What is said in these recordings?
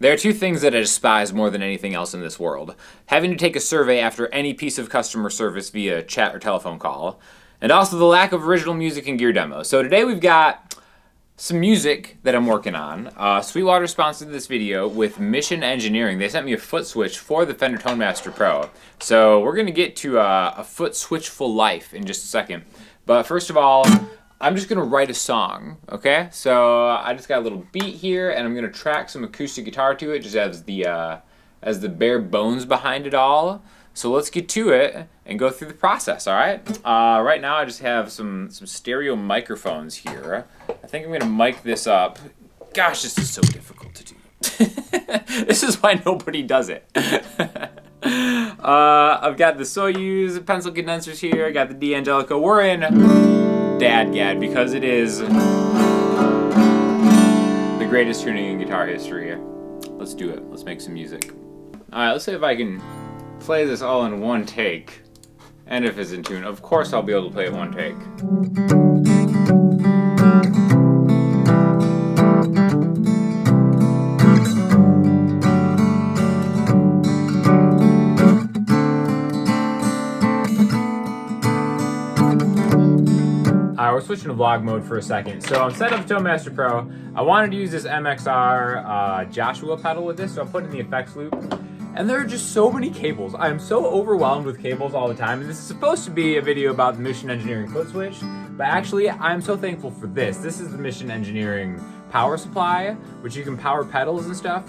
There are two things that I despise more than anything else in this world. Having to take a survey after any piece of customer service via chat or telephone call, and also the lack of original music and gear demos. So today we've got some music that I'm working on. Sweetwater sponsored this video with Mission Engineering. They sent me a foot switch for the Fender Tonemaster Pro. So we're going to get to a foot switchful life in just a second. But first of all, I'm just gonna write a song, okay? So I just got a little beat here, and I'm gonna track some acoustic guitar to it, just as the bare bones behind it all. So let's get to it and go through the process, all right? Right now I just have some stereo microphones here. I think I'm gonna mic this up. Gosh, this is so difficult to do. This is why nobody does it. I've got the Soyuz pencil condensers here. I got the D'Angelico. We're in Dadgad because it is the greatest tuning in guitar history. Let's do it. Let's make some music. Alright, let's see if I can play this all in one take. And if it's in tune. Of course I'll be able to play it in one take. We're switching to vlog mode for a second. So I'm set up Tonemaster Pro. I wanted to use this MXR Joshua pedal with this, so I'm putting in the effects loop. And there are just so many cables. I am so overwhelmed with cables all the time. And this is supposed to be a video about the Mission Engineering foot switch, but actually I'm so thankful for this. This is the Mission Engineering power supply, which you can power pedals and stuff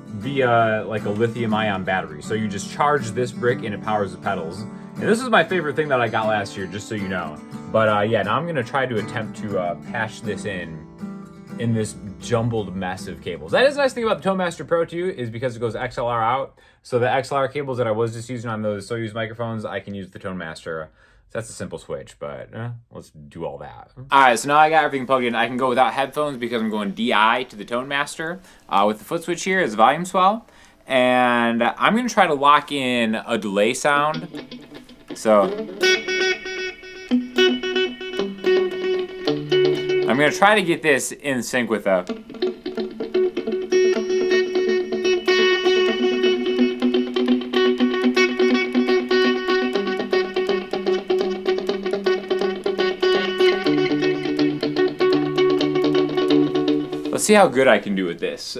via like a lithium-ion battery. So you just charge this brick and it powers the pedals. And this is my favorite thing that I got last year, just so you know. But yeah, now I'm gonna try to attempt to patch this in this jumbled mess of cables. That is the nice thing about the Tonemaster Pro too, is because it goes XLR out. So the XLR cables that I was just using on those Soyuz microphones, I can use the Tonemaster. So that's a simple switch, but let's do all that. All right, so now I got everything plugged in. I can go without headphones because I'm going DI to the Tonemaster. With the foot switch here is volume swell. And I'm gonna try to lock in a delay sound. So I'm gonna try to get this in sync with a. Let's see how good I can do with this.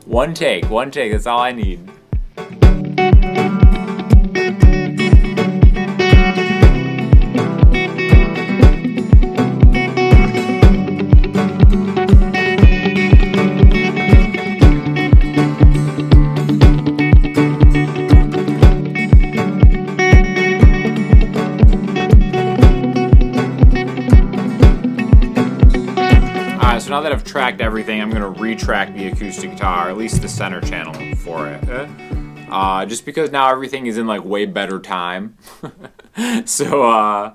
One take, that's all I need. So now that I've tracked everything, I'm gonna retrack the acoustic guitar, at least the center channel for it. Just because now everything is in like way better time. So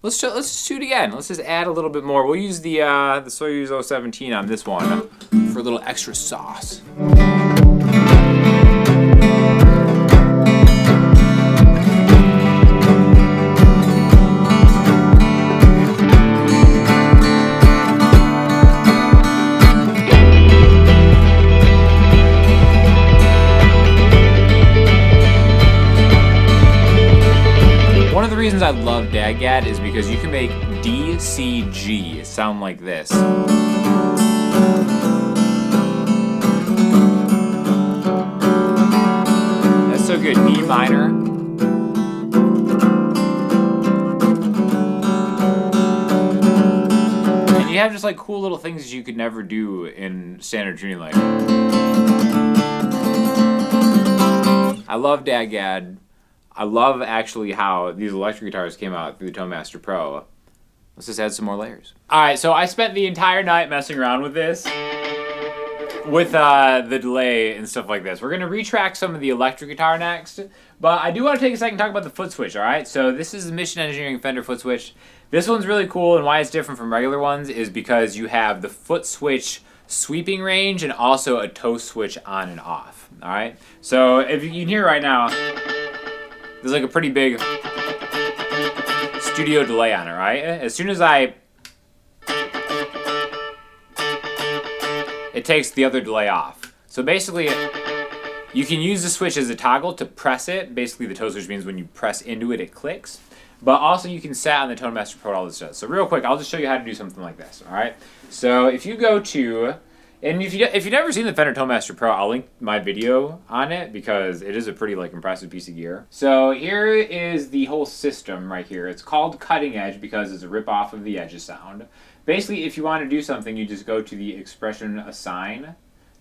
let's just shoot again. Let's just add a little bit more. We'll use the Soyuz 017 on this one for a little extra sauce. One of the reasons I love Dadgad is because you can make D, C, G sound like this. That's so good. E minor. And you have just like cool little things that you could never do in standard tuning, like. I love Dadgad. I love actually how these electric guitars came out through the Tonemaster Pro. Let's just add some more layers. All right, so I spent the entire night messing around with this, with the delay and stuff like this. We're gonna retrack some of the electric guitar next, but I do want to take a second to talk about the foot switch, all right? So this is the Mission Engineering Fender foot switch. This one's really cool, and why it's different from regular ones is because you have the foot switch sweeping range and also a toe switch on and off, all right? So if you can hear right now, there's like a pretty big studio delay on it, right? As soon as it takes the other delay off. So basically, you can use the switch as a toggle to press it. Basically, the toe switch means when you press into it, it clicks. But also, you can set on the Tonemaster Pro all this does. So real quick, I'll just show you how to do something like this, all right? So if you go to, and if you've never seen the Fender Tonemaster Pro, I'll link my video on it because it is a pretty impressive piece of gear. So here is the whole system right here. It's called Cutting Edge because it's a rip-off of the Edge's sound. Basically, if you want to do something, you just go to the expression assign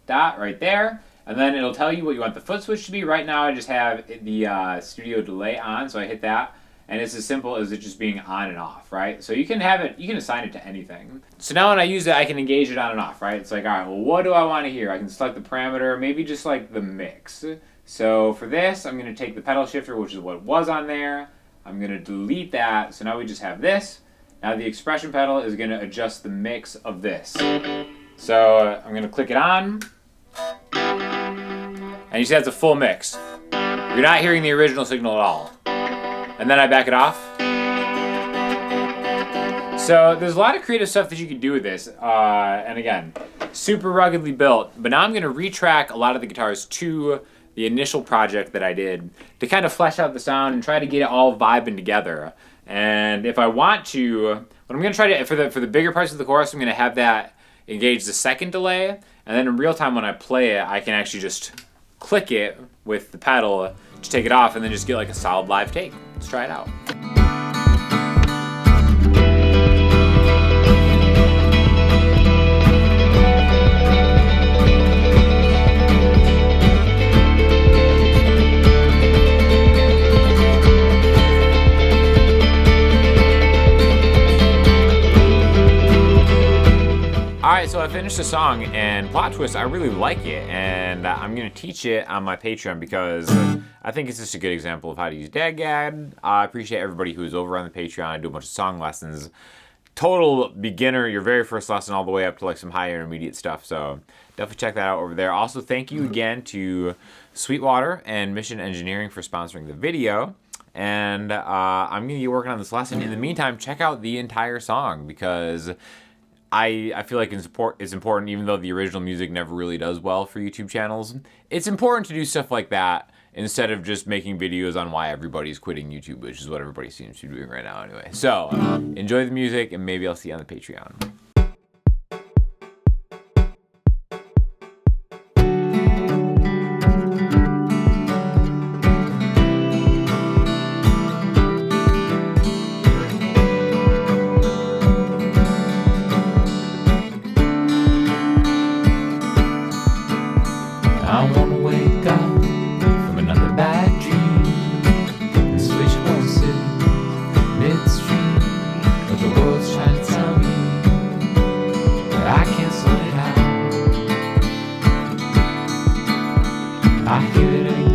dot right there, and then it'll tell you what you want the foot switch to be. Right now, I just have the studio delay on, so I hit that. And it's as simple as it just being on and off, right? So you can have it, you can assign it to anything. So now when I use it, I can engage it on and off, right? It's like, all right, well, what do I want to hear? I can select the parameter, maybe just like the mix. So for this, I'm gonna take the pedal shifter, which is what was on there. I'm gonna delete that, so now we just have this. Now the expression pedal is gonna adjust the mix of this. So I'm gonna click it on, and you see that's a full mix. You're not hearing the original signal at all. And then I back it off. So there's a lot of creative stuff that you can do with this. And again, super ruggedly built. But now I'm going to retrack a lot of the guitars to the initial project that I did to kind of flesh out the sound and try to get it all vibing together. And if I want to, what I'm going to try to, for the bigger parts of the chorus, I'm going to have that engage the second delay. And then in real time when I play it, I can actually just click it with the pedal to take it off and then just get like a solid live take. Let's try it out. Alright, so I finished the song, and plot twist, I really like it, and I'm going to teach it on my Patreon because I think it's just a good example of how to use DADGAD. I appreciate everybody who's over on the Patreon. I do a bunch of song lessons. Total beginner, your very first lesson, all the way up to like some high intermediate stuff, so definitely check that out over there. Also, thank you again to Sweetwater and Mission Engineering for sponsoring the video. And I'm going to be working on this lesson. In the meantime, check out the entire song because I feel like it's important, even though the original music never really does well for YouTube channels. It's important to do stuff like that instead of just making videos on why everybody's quitting YouTube, which is what everybody seems to be doing right now anyway. So, enjoy the music, and maybe I'll see you on the Patreon. I wanna wake up from another bad dream and switch horses midstream, but the world's trying to tell me that I can't sort it out. I hear it again.